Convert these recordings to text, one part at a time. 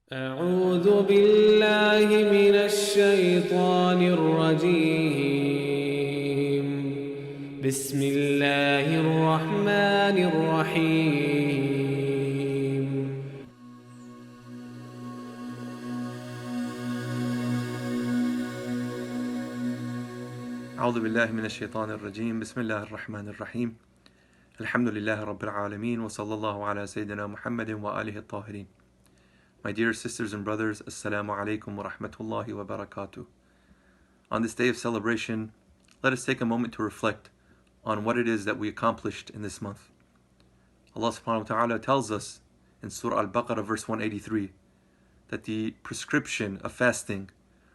أعوذ بالله من الشيطان الرجيم. بسم الله الرحمن الرحيم. أعوذ بالله من الشيطان الرجيم. بسم الله الرحمن الرحيم. الحمد لله رب العالمين وصلى الله على سيدنا محمد وآله الطاهرين. My dear sisters and brothers, Assalamu alaikum wa rahmatullahi wa barakatuh. On this day of celebration, let us take a moment to reflect on what it is that we accomplished in this month. Allah subhanahu wa ta'ala tells us in Surah Al-Baqarah verse 183 that the prescription of fasting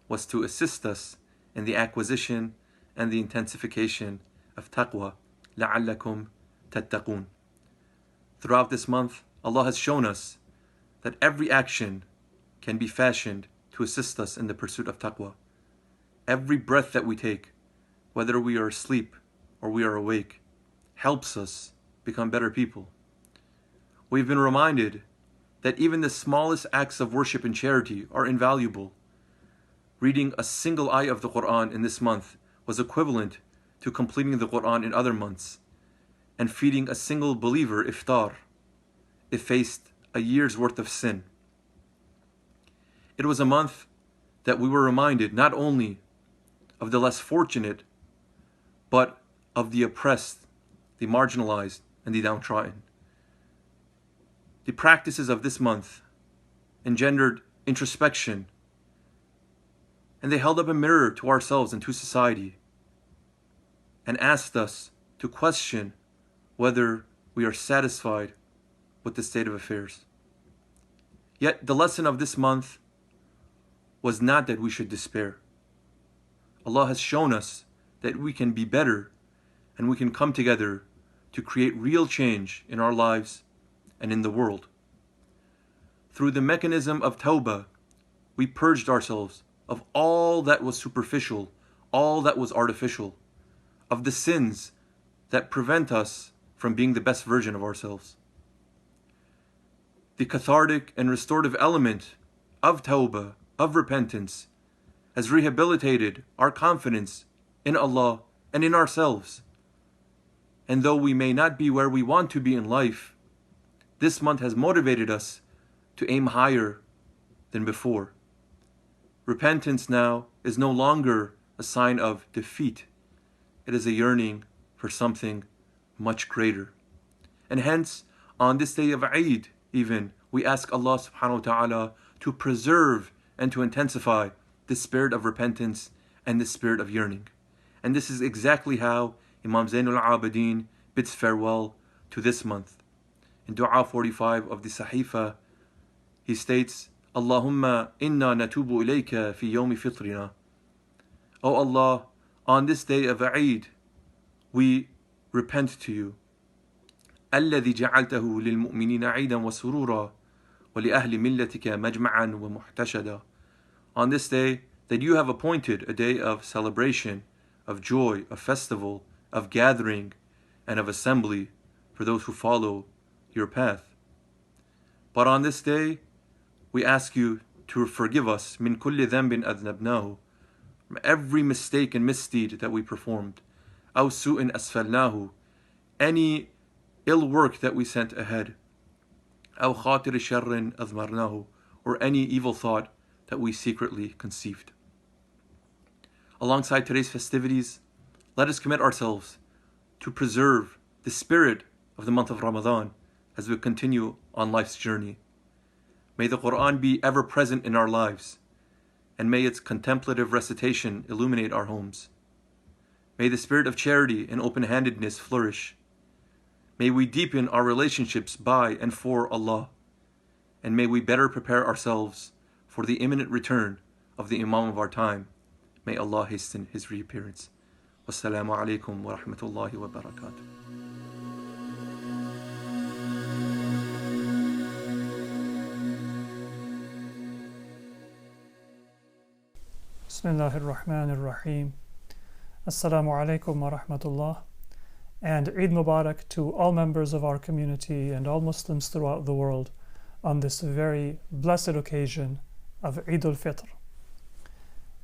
was to assist us in the acquisition and the intensification of taqwa, لَعَلَّكُمْ تَتَّقُونَ. Throughout this month, Allah has shown us that every action can be fashioned to assist us in the pursuit of taqwa. Every breath that we take, whether we are asleep or we are awake, helps us become better people. We've been reminded that even the smallest acts of worship and charity are invaluable. Reading a single ayah of the Quran in this month was equivalent to completing the Quran in other months, and feeding a single believer iftar effaced a year's worth of sin. It was a month that we were reminded not only of the less fortunate, but of the oppressed, the marginalized, and the downtrodden. The practices of this month engendered introspection, and they held up a mirror to ourselves and to society, and asked us to question whether we are satisfied with the state of affairs. Yet the lesson of this month was not that we should despair. Allah has shown us that we can be better, and we can come together to create real change in our lives and in the world. Through the mechanism of tawbah, we purged ourselves of all that was superficial, all that was artificial, of the sins that prevent us from being the best version of ourselves. The cathartic and restorative element of tawbah, of repentance, has rehabilitated our confidence in Allah and in ourselves. And though we may not be where we want to be in life, this month has motivated us to aim higher than before. Repentance now is no longer a sign of defeat. It is a yearning for something much greater. And hence, on this day of Eid, even, we ask Allah subhanahu wa ta'ala to preserve and to intensify the spirit of repentance and the spirit of yearning. And this is exactly how Imam Zainul Abidin bids farewell to this month. In Dua 45 of the Sahifa, he states, Allahumma inna natubu ilayka fi yawmi fitrina. O Allah, on this day of Eid, we repent to you. الذي جعلته للمؤمنين عيدا وسرورا ولأهل ملتك مجمعا ومحتشدا. On this day that you have appointed a day of celebration, of joy, of festival, of gathering, and of assembly for those who follow your path. But on this day, we ask you to forgive us من كل ذنب أذنبناه, from every mistake and misdeed that we performed. أو سوء أسفلناه, any ill work that we sent ahead. أو خاطر شر أضمرناه, or any evil thought that we secretly conceived. Alongside today's festivities, let us commit ourselves to preserve the spirit of the month of Ramadan as we continue on life's journey. May the Quran be ever present in our lives, and may its contemplative recitation illuminate our homes. May the spirit of charity and open-handedness flourish. May we deepen our relationships by and for Allah, and may we better prepare ourselves for the imminent return of the Imam of our time. May Allah hasten his reappearance. Wassalamu alaikum wa rahmatullahi wa barakatuh. Bismillahir Rahmanir Rahim. Assalamu alaikum wa rahmatullah. And Eid Mubarak to all members of our community and all Muslims throughout the world. on this very blessed occasion of Eid al-Fitr.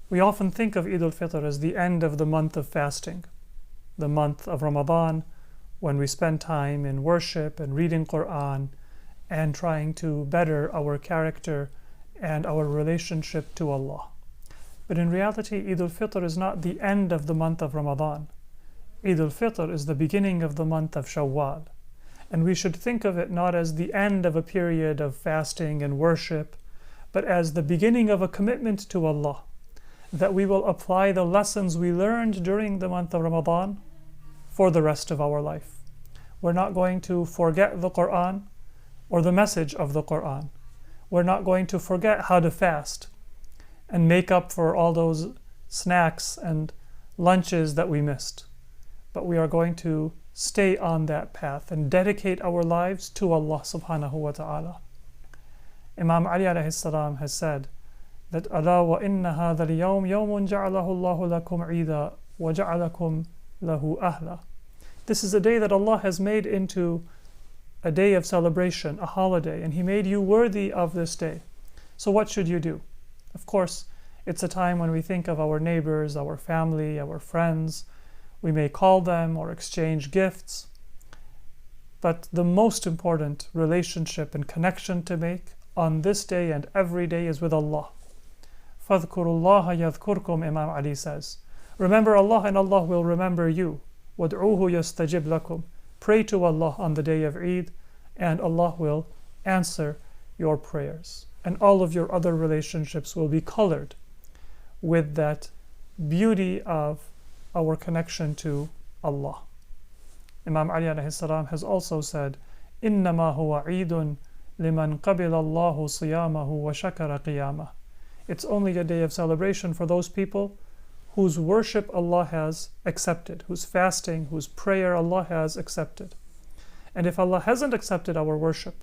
We often think of Eid al-Fitr as the end of the month of fasting, the month of Ramadan, when we spend time in worship and reading Quran and trying to better our character and our relationship to Allah. But in reality, Eid al-Fitr is not the end of the month of Ramadan. Eid al-Fitr is the beginning of the month of Shawwal. And we should think of it not as the end of a period of fasting and worship, but as the beginning of a commitment to Allah, that we will apply the lessons we learned during the month of Ramadan for the rest of our life. We're not going to forget the Quran or the message of the Quran. We're not going to forget how to fast and make up for all those snacks and lunches that we missed. But we are going to stay on that path and dedicate our lives to Allah subhanahu wa ta'ala. Imam Ali alayhi salam has said that Ala wa inna hadha al-yawm yawmun ja'alahu Allahu lakum 'ida wa ja'alakum lahu ahla. This is a day that Allah has made into a day of celebration, a holiday, and He made you worthy of this day. So what should you do? Of course, it's a time when we think of our neighbors, our family, our friends. We may call them or exchange gifts. But the most important relationship and connection to make on this day and every day is with Allah. فَاذْكُرُوا اللَّهَ يَذْكُرْكُمْ, Imam Ali says. Remember Allah and Allah will remember you. وَادْعُوهُ يَسْتَجِبْ لَكُمْ. Pray to Allah on the day of Eid and Allah will answer your prayers. And all of your other relationships will be colored with that beauty of our connection to Allah. Imam Ali alayhi salam has also said, إِنَّمَا هُوَ عِيدٌ لِمَنْ قَبِلَ اللَّهُ صِيَامَهُ وَشَكَرَ قِيَامَهُ. It's only a day of celebration for those people whose worship Allah has accepted, whose fasting, whose prayer Allah has accepted. And if Allah hasn't accepted our worship,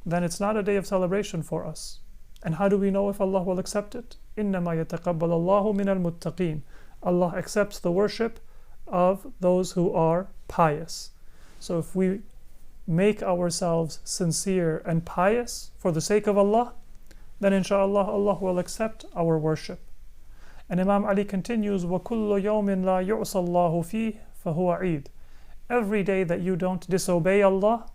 then it's not a day of celebration for us. And how do we know if Allah will accept it? إِنَّمَا يَتَقَبَّلَ اللَّهُ مِنَ الْمُتَّقِينَ. Allah accepts the worship of those who are pious. So if we make ourselves sincere and pious for the sake of Allah, then inshallah Allah will accept our worship. And Imam Ali continues, وَكُلُّ يَوْمٍ لَا يُعْصَى اللَّهُ فِيهِ فَهُوَ عِيدٌ. Every day that you don't disobey Allah,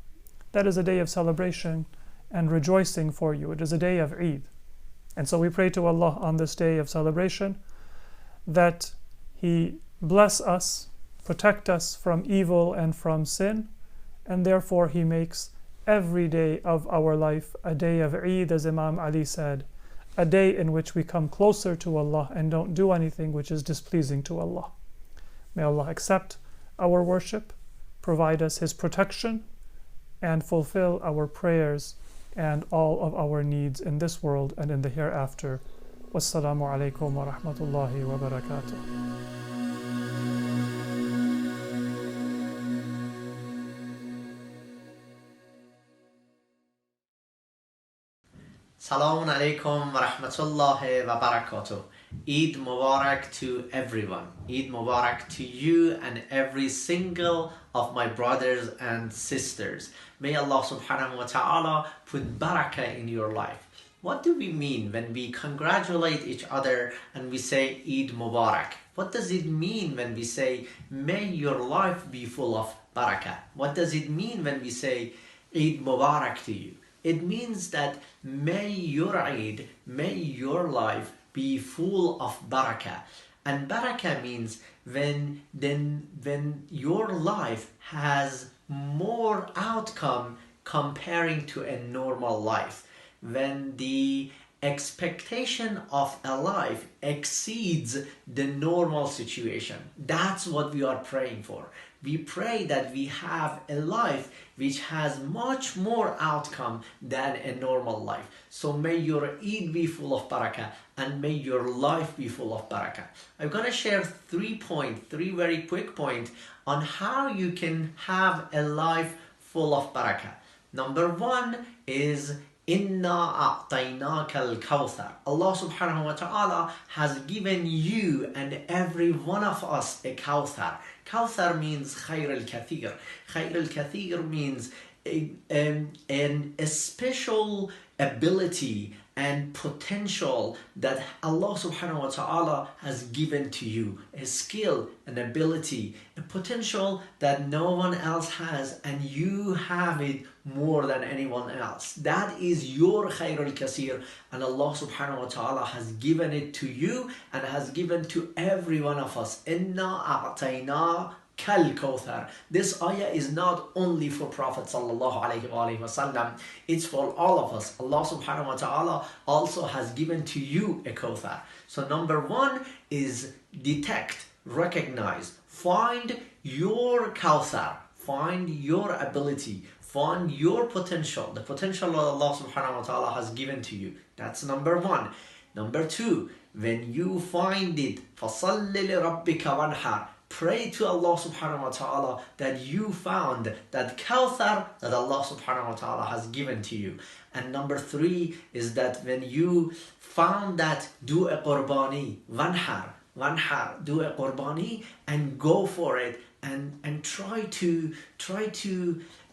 that is a day of celebration and rejoicing for you. It is a day of Eid. And so we pray to Allah on this day of celebration that He bless us, protect us from evil and from sin, and therefore He makes every day of our life a day of Eid, as Imam Ali said, a day in which we come closer to Allah and don't do anything which is displeasing to Allah. May Allah accept our worship, provide us His protection, and fulfill our prayers and all of our needs in this world and in the hereafter. Wassalamu alaikum wa rahmatullahi wa barakatuh. Assalamu alaikum wa rahmatullahi wa barakatuh. Eid Mubarak to everyone. Eid Mubarak to you and every single of my brothers and sisters. May Allah subhanahu wa ta'ala put barakah in your life. What do we mean when we congratulate each other and we say Eid Mubarak? What does it mean when we say may your life be full of barakah? What does it mean when we say Eid Mubarak to you? It means that may your Eid, may your life be full of barakah. And barakah means when your life has more outcome comparing to a normal life. When the expectation of a life exceeds the normal situation. That's what we are praying for. We pray that we have a life which has much more outcome than a normal life. So may your Eid be full of barakah and may your life be full of barakah. I'm going to share three very quick points on how you can have a life full of barakah. Number one is Inna a'tainaka al-kawthar. Allah subhanahu wa ta'ala has given you and every one of us a kawthar. Kawthar means khayr al-kathir. Khayr al-kathir means a special ability and potential that Allah subhanahu wa ta'ala has given to you, a skill, an ability, a potential that no one else has, and you have it more than anyone else. That is your khairul kasir, and Allah subhanahu wa ta'ala has given it to you and has given to every one of us. Inna a'tayna kal kawthar. This ayah is not only for Prophet sallallahu alaihi wasallam, it's for all of us. Allah subhanahu wa ta'ala also has given to you a kawthar. So number one is detect, recognize, find your kawthar, find your ability, find your potential, the potential that Allah subhanahu wa ta'ala has given to you. That's number one. Number two, when you find it, فَصَلِّ لِرَبِّكَ وَانْحَرْ, pray to Allah subhanahu wa ta'ala that you found that kawthar that Allah subhanahu wa ta'ala has given to you. And number three is that when you found that, do a qurbani, wanhar, do a qurbani and go for it and try to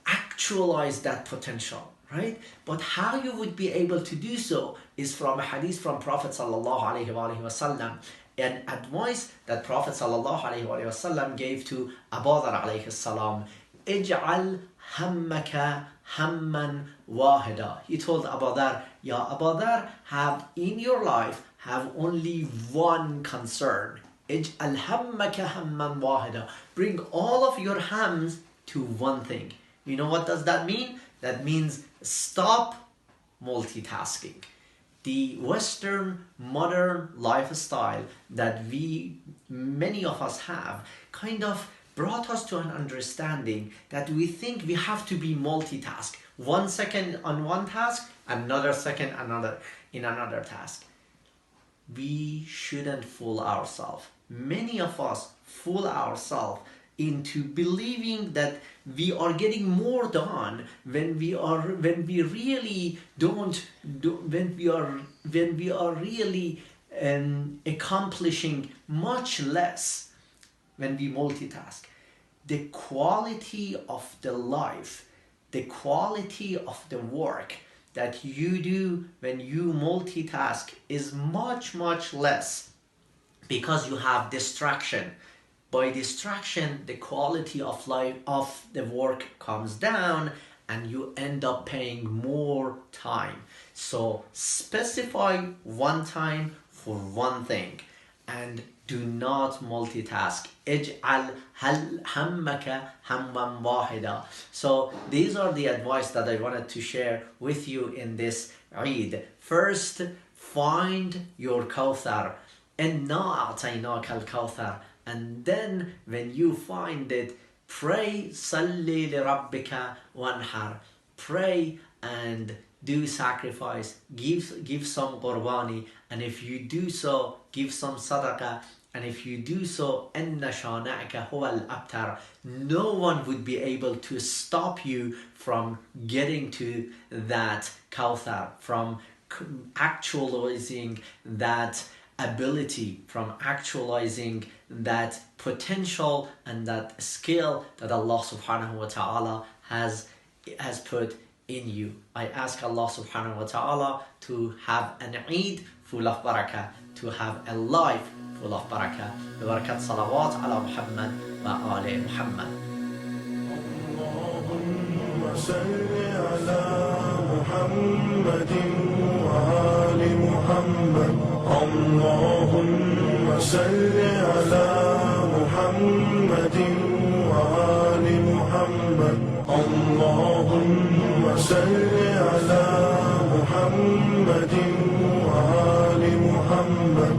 actualize that potential, right? But how you would be able to do so is from a hadith from Prophet sallallahu alaihi wasallam, an advice that Prophet sallallahu alaihi wasallam gave to Abu Dharr alayhi salam. Ij'al hammaka hamman wahida. He told Abu Dharr, Ya Abu Dharr, have in your life, have only one concern. Ij'al hammaka hamman wahida. Bring all of your hams to one thing. You know what does that mean? That means stop multitasking. The Western modern lifestyle that many of us have kind of brought us to an understanding that we think we have to be multitask. 1 second on one task, another second in another task. We shouldn't fool ourselves. Many of us fool ourselves into believing that we are getting more done when we are really accomplishing much less when we multitask. The quality of the life, the quality of the work that you do when you multitask is much less, because you have distraction. By distraction, the quality of life of the work comes down and you end up paying more time. So specify one time for one thing and do not multitask. Ij'al hammaka hamman wahida. So these are the advice that I wanted to share with you in this Eid. First, find your kawthar. Inna a'taynaka al-kawthar. And then when you find it, pray, salli li rabbika wanhar. Pray and do sacrifice, give some qurbani, and if you do so, give some sadaqah, and if you do so, inna shana'aka huwa al-abtar. No one would be able to stop you from getting to that kawthar, from actualizing that ability, from actualizing that potential and that skill that Allah subhanahu wa ta'ala has put in you. I ask Allah subhanahu wa ta'ala to have an Eid full of barakah, to have a life full of barakah. Barakat salawat ala Muhammad wa ali Muhammad. Allahumma salli ala Muhammadin wa ali Muhammad. اللهم صل على محمد وآل محمد. اللهم صل على محمد